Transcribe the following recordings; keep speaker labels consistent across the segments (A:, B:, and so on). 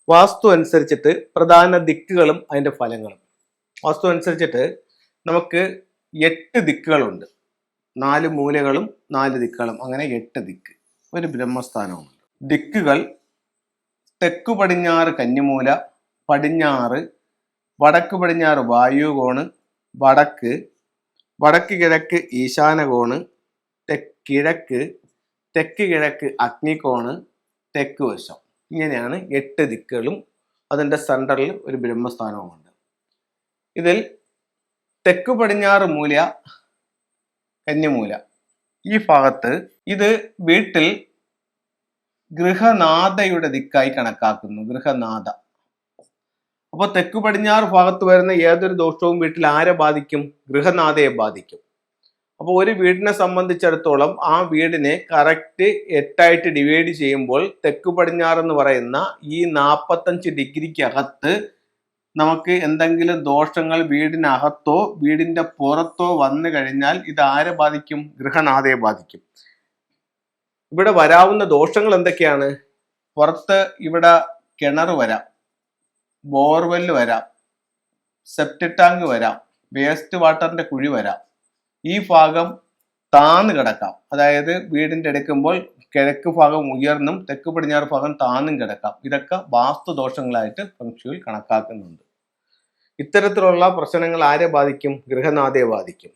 A: വാസ്തു അനുസരിച്ചിട്ട് പ്രധാന ദിക്കുകളും അതിന്റെ ഫലങ്ങളും. വാസ്തു അനുസരിച്ചിട്ട് നമുക്ക് 8 ദിക്കുകളുണ്ട്. 4 മൂലകളും 4 ദിക്കുകളും, അങ്ങനെ 8 ദിക്ക്, ഒരു ബ്രഹ്മസ്ഥാനവുമുണ്ട്. ദിക്കുകൾ: തെക്കു പടിഞ്ഞാറ് കന്നിമൂല, പടിഞ്ഞാറ് വടക്ക് പടിഞ്ഞാറ് വായുകോണ്, വടക്ക് വടക്ക് കിഴക്ക് ഈശാനകോണ്, കിഴക്ക് തെക്ക് കിഴക്ക് അഗ്നികോണ്, തെക്ക് വശം. ഇങ്ങനെയാണ് 8 ദിക്കുകളും അതിൻ്റെ സെൻറ്ററിൽ ഒരു ബ്രഹ്മസ്ഥാനവുമുണ്ട്. ഇതിൽ തെക്കു പടിഞ്ഞാറ് മൂല കന്നിമൂല, ഈ ഭാഗത്ത് ഇത് വീട്ടിൽ ഗൃഹനാഥയുടെ ദിക്കായി കണക്കാക്കുന്നു. ഗൃഹനാഥ. അപ്പോൾ തെക്കു പടിഞ്ഞാറ് ഭാഗത്ത് വരുന്ന ഏതൊരു ദോഷവും വീട്ടിൽ ആരെ ബാധിക്കും? ഗൃഹനാഥയെ ബാധിക്കും. അപ്പോൾ ഒരു വീടിനെ സംബന്ധിച്ചിടത്തോളം ആ വീടിനെ കറക്റ്റ് 8ആയിട്ട് ഡിവൈഡ് ചെയ്യുമ്പോൾ തെക്കു പടിഞ്ഞാറ് എന്ന് പറയുന്ന ഈ 45 ഡിഗ്രിക്ക് അകത്ത് നമുക്ക് എന്തെങ്കിലും ദോഷങ്ങൾ വീടിനകത്തോ വീടിന്റെ പുറത്തോ വന്നു കഴിഞ്ഞാൽ ഇത് ആരെ ബാധിക്കും? ഗൃഹനാഥയെ ബാധിക്കും. ഇവിടെ വരാവുന്ന ദോഷങ്ങൾ എന്തൊക്കെയാണ്? പുറത്ത് ഇവിടെ കിണർ വരാം, ബോർവെല് വരാം, സെപ്റ്റിക് ടാങ്ക് വരാം, വേസ്റ്റ് വാട്ടറിന്റെ കുഴി വരാം. ഈ ഭാഗം താന്ന് കിടക്കാം, അതായത് വീടിന്റെ എടുക്കുമ്പോൾ കിഴക്ക് ഭാഗം ഉയർന്നും തെക്ക് പടിഞ്ഞാറ് ഭാഗം താന്നും കിടക്കാം. ഇതൊക്കെ വാസ്തുദോഷങ്ങളായിട്ട് ഫെങ്ഷുയിൽ കണക്കാക്കുന്നുണ്ട്. ഇത്തരത്തിലുള്ള പ്രശ്നങ്ങൾ ആരെ ബാധിക്കും? ഗൃഹനാഥയെ ബാധിക്കും.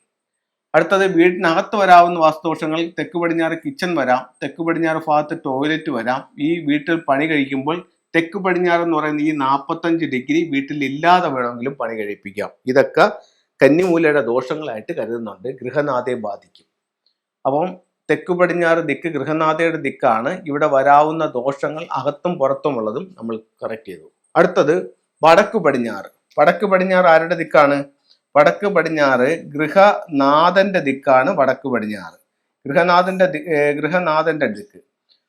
A: അടുത്തത് വീടിനകത്ത് വരാവുന്ന വാസ്തുദോഷങ്ങൾ: തെക്ക് പടിഞ്ഞാറ് കിച്ചൺ വരാം, തെക്ക് പടിഞ്ഞാറ് ഭാഗത്ത് ടോയ്ലറ്റ് വരാം. ഈ വീട്ടിൽ പണി കഴിക്കുമ്പോൾ തെക്ക് പടിഞ്ഞാറ് എന്ന് പറയുന്ന ഈ 45 ഡിഗ്രി വീട്ടിൽ ഇല്ലാതെ വേണമെങ്കിലും പണി കഴിപ്പിക്കാം. ഇതൊക്കെ കന്നിമൂലയുടെ ദോഷങ്ങളായിട്ട് കരുതുന്നുണ്ട്. ഗൃഹനാഥയെ ബാധിക്കും. അപ്പം തെക്ക് പടിഞ്ഞാറ് ദിക്ക് ഗൃഹനാഥയുടെ ദിക്കാണ്. ഇവിടെ വരാവുന്ന ദോഷങ്ങൾ അകത്തും പുറത്തുമുള്ളതും നമ്മൾ കറക്റ്റ് ചെയ്തു. അടുത്തത് വടക്ക് പടിഞ്ഞാറ്. വടക്ക് പടിഞ്ഞാറ് ആരുടെ ദിക്കാണ്? വടക്ക് പടിഞ്ഞാറ് ഗൃഹനാഥന്റെ ദിക്കാണ്. വടക്ക് പടിഞ്ഞാറ് ഗൃഹനാഥന്റെ ദിക്ക്.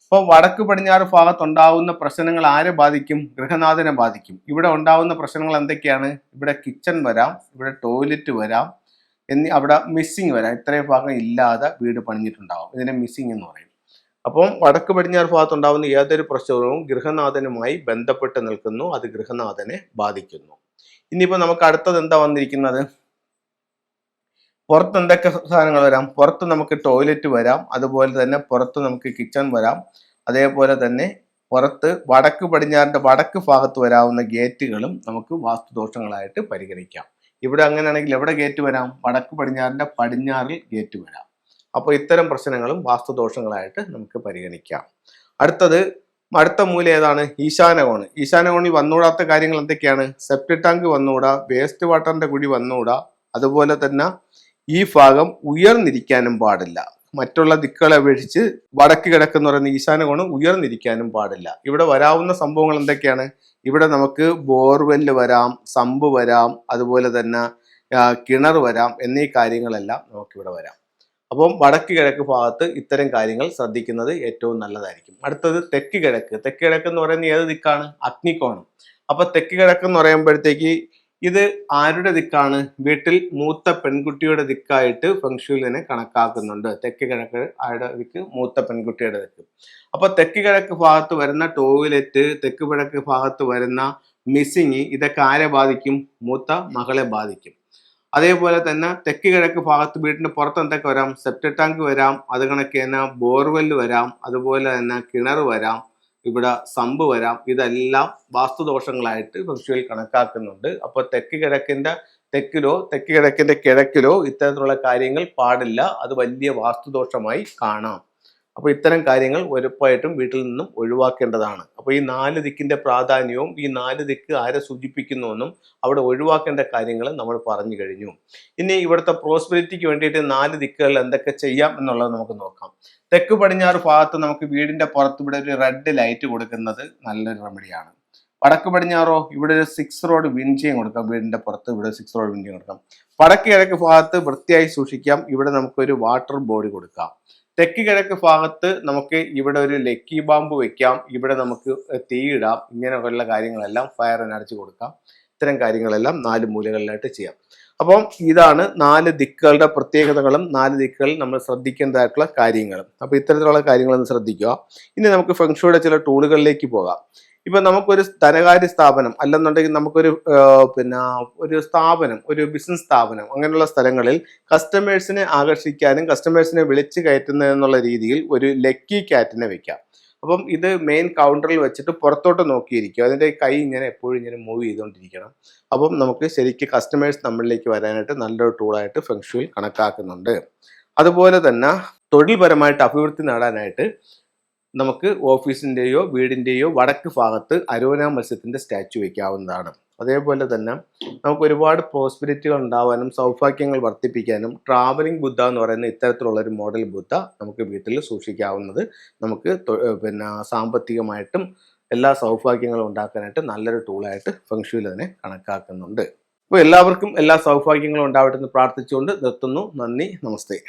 A: അപ്പോൾ വടക്ക് പടിഞ്ഞാറ് ഭാഗത്തുണ്ടാവുന്ന പ്രശ്നങ്ങൾ ആരെ ബാധിക്കും? ഗൃഹനാഥനെ ബാധിക്കും. ഇവിടെ ഉണ്ടാവുന്ന പ്രശ്നങ്ങൾ എന്തൊക്കെയാണ്? ഇവിടെ കിച്ചൺ വരാം, ഇവിടെ ടോയ്ലറ്റ് വരാം, അവിടെ മിസ്സിങ് വരാം. ഇത്രയും ഭാഗം ഇല്ലാതെ വീട് പണിഞ്ഞിട്ടുണ്ടാവും. ഇതിനെ മിസ്സിങ് എന്ന് പറയും. അപ്പം വടക്ക് പടിഞ്ഞാറ് ഭാഗത്തുണ്ടാവുന്ന ഏതൊരു പ്രശ്നവും ഗൃഹനാഥനുമായി ബന്ധപ്പെട്ട് നിൽക്കുന്നു. അത് ഗൃഹനാഥനെ ബാധിക്കുന്നു. ഇനിയിപ്പോൾ നമുക്ക് അടുത്തത് എന്താ വന്നിരിക്കുന്നത്? പുറത്ത് എന്തൊക്കെ സാധനങ്ങൾ വരാം? പുറത്ത് നമുക്ക് ടോയ്ലറ്റ് വരാം, അതുപോലെ തന്നെ പുറത്ത് നമുക്ക് കിച്ചൺ വരാം, അതേപോലെ തന്നെ പുറത്ത് വടക്ക് പടിഞ്ഞാറിന്റെ വടക്ക് ഭാഗത്ത് വരാവുന്ന ഗേറ്റുകളും നമുക്ക് വാസ്തുദോഷങ്ങളായിട്ട് പരിഗണിക്കാം. ഇവിടെ അങ്ങനെയാണെങ്കിൽ എവിടെ ഗേറ്റ് വരാം? വടക്ക് പടിഞ്ഞാറിന്റെ പടിഞ്ഞാറിൽ ഗേറ്റ് വരാം. അപ്പോൾ ഇത്തരം പ്രശ്നങ്ങളും വാസ്തുദോഷങ്ങളായിട്ട് നമുക്ക് പരിഗണിക്കാം. അടുത്ത മൂല ഏതാണ്? ഈശാനകോണ്. ഈശാനകോണിൽ വന്നുകൂടാത്ത കാര്യങ്ങൾ എന്തൊക്കെയാണ്? സെപ്റ്റിക് ടാങ്ക് വന്നുകൂടാ, വേസ്റ്റ് വാട്ടറിന്റെ കുഴി വന്നുകൂടാ, അതുപോലെ തന്നെ ഈ ഭാഗം ഉയർന്നിരിക്കാനും പാടില്ല. മറ്റുള്ള ദിക്കുകളെ അപേക്ഷിച്ച് വടക്ക് കിഴക്കെന്ന് പറയുന്ന ഈശാനകോണ് ഉയർന്നിരിക്കാനും പാടില്ല. ഇവിടെ വരാവുന്ന സംഭവങ്ങൾ എന്തൊക്കെയാണ്? ഇവിടെ നമുക്ക് ബോർവെല്ല് വരാം, സമ്പ് വരാം, അതുപോലെ തന്നെ കിണർ വരാം എന്നീ കാര്യങ്ങളെല്ലാം നമുക്കിവിടെ വരാം. അപ്പം വടക്ക് കിഴക്ക് ഭാഗത്ത് ഇത്തരം കാര്യങ്ങൾ ശ്രദ്ധിക്കുന്നത് ഏറ്റവും നല്ലതായിരിക്കും. അടുത്തത് തെക്ക് കിഴക്ക്. തെക്ക് കിഴക്ക് എന്ന് പറയുന്നത് ഏത് ദിക്കാണ്? അഗ്നികോണ്. അപ്പൊ തെക്ക് കിഴക്ക് എന്ന് പറയുമ്പോഴത്തേക്ക് ഇത് ആരുടെ ദിക്കാണ്? വീട്ടിൽ മൂത്ത പെൺകുട്ടിയുടെ ദിക്കായിട്ട് ഫെങ്ഷുയിൽ തന്നെ കണക്കാക്കുന്നുണ്ട്. തെക്ക് കിഴക്ക് ആരുടെ ദിക്ക്? മൂത്ത പെൺകുട്ടിയുടെ ദിക്ക്. അപ്പൊ തെക്ക് കിഴക്ക് ഭാഗത്ത് വരുന്ന ടോയ്ലറ്റ്, തെക്ക് കിഴക്ക് ഭാഗത്ത് വരുന്ന മിസ്സിങ്, ഇതൊക്കെ ആരെ ബാധിക്കും? മൂത്ത മകളെ ബാധിക്കും. അതേപോലെ തന്നെ തെക്ക് കിഴക്ക് ഭാഗത്ത് വീടിന്റെ പുറത്ത് എന്തൊക്കെ വരാം? സെപ്റ്റിക് ടാങ്ക് വരാം, അത് കണക്ക് തന്നെ ബോർവെല്ല് വരാം, അതുപോലെ തന്നെ കിണർ വരാം, ഇവിടെ സമ്പ് വരാം. ഇതെല്ലാം വാസ്തുദോഷങ്ങളായിട്ട് ഫെങ്ഷുയിൽ കണക്കാക്കുന്നുണ്ട്. അപ്പോൾ തെക്ക് കിഴക്കിന്റെ കിഴക്കിലോ ഇത്തരത്തിലുള്ള കാര്യങ്ങൾ പാടില്ല. അത് വലിയ വാസ്തുദോഷമായി കാണാം. അപ്പോൾ ഇത്തരം കാര്യങ്ങൾ ഉറപ്പായിട്ടും വീട്ടിൽ നിന്നും ഒഴിവാക്കേണ്ടതാണ്. അപ്പോൾ ഈ 4 ദിക്കിന്റെ പ്രാധാന്യവും ഈ 4 ദിക്ക് ആരെ സൂചിപ്പിക്കുന്നുവെന്നും അവിടെ ഒഴിവാക്കേണ്ട കാര്യങ്ങൾ നമ്മൾ പറഞ്ഞു കഴിഞ്ഞു. ഇനി ഇവിടുത്തെ പ്രോസ്പെരിറ്റിക്ക് വേണ്ടിയിട്ട് 4 ദിക്കുകളിൽ എന്തൊക്കെ ചെയ്യാം എന്നുള്ളത് നമുക്ക് നോക്കാം. തെക്ക് പടിഞ്ഞാറ് ഭാഗത്ത് നമുക്ക് വീടിന്റെ പുറത്ത് ഇവിടെ ഒരു റെഡ് ലൈറ്റ് കൊടുക്കുന്നത് നല്ലൊരു റെമഡിയാണ്. വടക്ക് പടിഞ്ഞാറോ ഇവിടെ ഒരു 6 റോഡ് വിൻഡ്ചെയിൻ കൊടുക്കാം. വീടിന്റെ പുറത്ത് ഇവിടെ 6 റോഡ് വിൻഡ്ചെയിൻ കൊടുക്കാം. വടക്ക് കിഴക്ക് ഭാഗത്ത് വൃത്തിയായി സൂക്ഷിക്കാം. ഇവിടെ നമുക്കൊരു വാട്ടർ ബോഡി കൊടുക്കാം. തെക്ക് കിഴക്ക് ഭാഗത്ത് നമുക്ക് ഇവിടെ ഒരു ലക്കി ബാമ്പ് വെക്കാം. ഇവിടെ നമുക്ക് തീയിടാം. ഇങ്ങനെയുള്ള കാര്യങ്ങളെല്ലാം ഫയർ എനർജി കൊടുക്കാം. ഇത്തരം കാര്യങ്ങളെല്ലാം 4 മൂലകളിലായിട്ട് ചെയ്യാം. അപ്പം ഇതാണ് 4 ദിക്കുകളുടെ പ്രത്യേകതകളും 4 ദിക്കുകളിൽ നമ്മൾ ശ്രദ്ധിക്കേണ്ടതായിട്ടുള്ള കാര്യങ്ങളും. അപ്പോൾ ഇത്തരത്തിലുള്ള കാര്യങ്ങളൊന്ന് ശ്രദ്ധിക്കുക. ഇനി നമുക്ക് ഫെങ്ഷുയുടെ ചില ടൂളുകളിലേക്ക് പോകാം. ഇപ്പൊ നമുക്കൊരു ധനകാര്യ സ്ഥാപനം അല്ലെന്നുണ്ടെങ്കിൽ നമുക്കൊരു പിന്നെ ഒരു സ്ഥാപനം, ഒരു ബിസിനസ് സ്ഥാപനം, അങ്ങനെയുള്ള സ്ഥലങ്ങളിൽ കസ്റ്റമേഴ്സിനെ ആകർഷിക്കാനും കസ്റ്റമേഴ്സിനെ വിളിച്ചു കയറ്റുന്നതെന്നുള്ള രീതിയിൽ ഒരു ലക്കി ക്യാറ്റിനെ വെക്കാം. അപ്പം ഇത് മെയിൻ കൗണ്ടറിൽ വെച്ചിട്ട് പുറത്തോട്ട് നോക്കിയിരിക്കും. അതിൻ്റെ കൈ ഇങ്ങനെ എപ്പോഴും ഇങ്ങനെ മൂവ് ചെയ്തുകൊണ്ടിരിക്കണം. അപ്പം നമുക്ക് ശരിക്കും കസ്റ്റമേഴ്സ് നമ്മളിലേക്ക് വരാനായിട്ട് നല്ലൊരു ടൂളായിട്ട് ഫെങ്ഷുയിൽ കണക്കാക്കുന്നുണ്ട്. അതുപോലെ തന്നെ തൊഴിൽപരമായിട്ട് അഭിവൃദ്ധി നേടാനായിട്ട് നമുക്ക് ഓഫീസിൻ്റെയോ വീടിൻ്റെയോ വടക്ക് ഭാഗത്ത് അരോന മത്സ്യത്തിൻ്റെ സ്റ്റാച്ചു വയ്ക്കാവുന്നതാണ്. അതേപോലെ തന്നെ നമുക്ക് ഒരുപാട് പ്രോസ്പെരിറ്റികൾ ഉണ്ടാവാനും സൗഭാഗ്യങ്ങൾ വർദ്ധിപ്പിക്കാനും ട്രാവലിംഗ് ബുദ്ധ എന്ന് പറയുന്ന ഇത്തരത്തിലുള്ളൊരു മോഡൽ ബുദ്ധ നമുക്ക് വീട്ടിൽ സൂക്ഷിക്കാവുന്നത് നമുക്ക് പിന്നെ സാമ്പത്തികമായിട്ടും എല്ലാ സൗഭാഗ്യങ്ങളും ഉണ്ടാക്കാനായിട്ട് നല്ലൊരു ടൂളായിട്ട് ഫെങ്ഷുയിൽ അതിനെ കണക്കാക്കുന്നുണ്ട്. അപ്പോൾ എല്ലാവർക്കും എല്ലാ സൗഭാഗ്യങ്ങളും ഉണ്ടാവട്ടെ എന്ന് പ്രാർത്ഥിച്ചുകൊണ്ട് നിർത്തുന്നു. നന്ദി, നമസ്തേ.